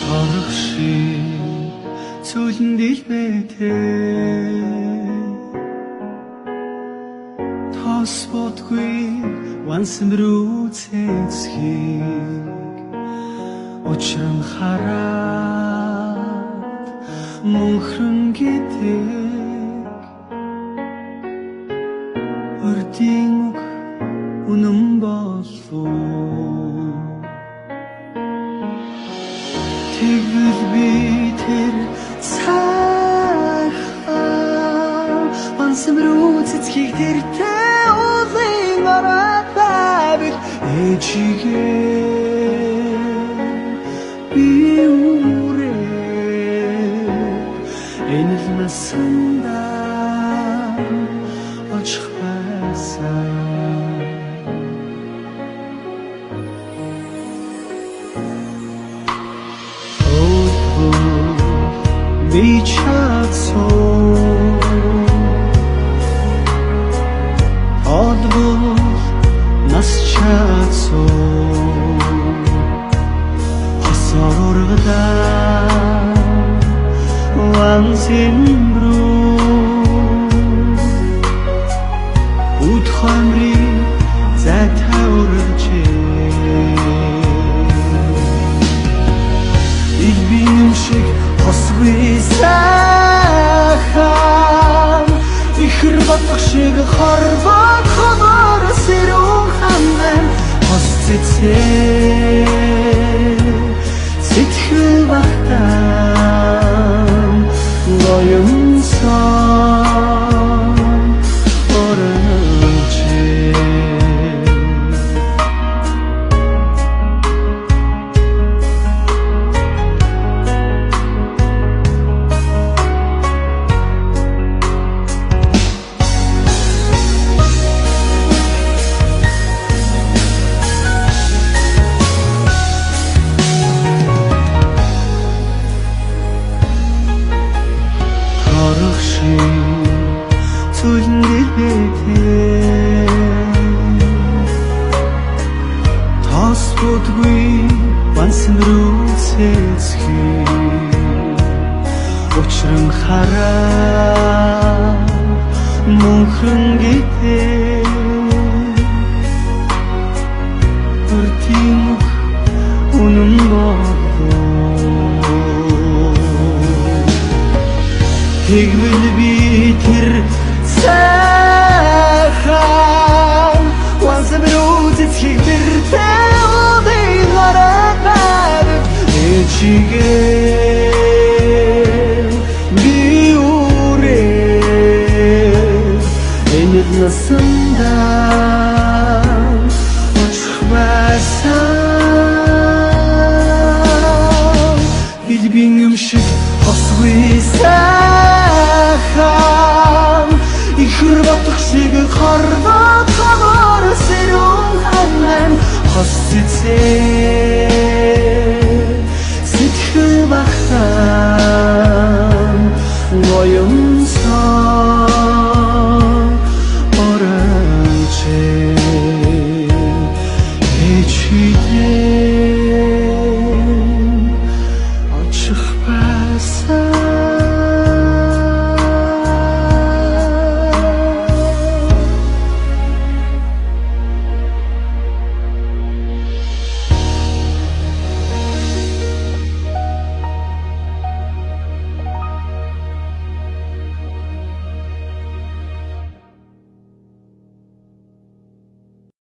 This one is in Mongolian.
Торох шиг цүлэн дэлбэтэй тос бодгүй вансан рүү цэцгийг учран хараад мөнхрөн гэдэг өрдийн үг үнэн болов тэгвэл би тэр цаахан вансан рүү цэцгийг тэртэй уулын ороод байвал ээжигээ би үрээ энэ л насанда очих байсан би чадсан одвол нас чадсан хосоор ургадаа вансын рүү үд хамрын зайтай урагчээ илбим шиг хосгүй сайхан ихэр батх шиг хорвоо хогоор сэрүүн хаман хос цэцээ сэтгэл бахтан гоём сон оранчээ цүлэн дэлбэтэй тос бодгүй вансан рүү цэцгийг учран хараа мөнхрөн гэдэг өртийн үг үнэн болов тэгвэл би тэр сайхан вансан рүү цэцгийг тэртэй уулын ороод байвал ээжигээ би үрээ энэ л насанда очих байсан илбин юм шиг хосгүй сайхан ихэр батх шиг хорвоо хогоор сэрүүн хаман хос цэцээ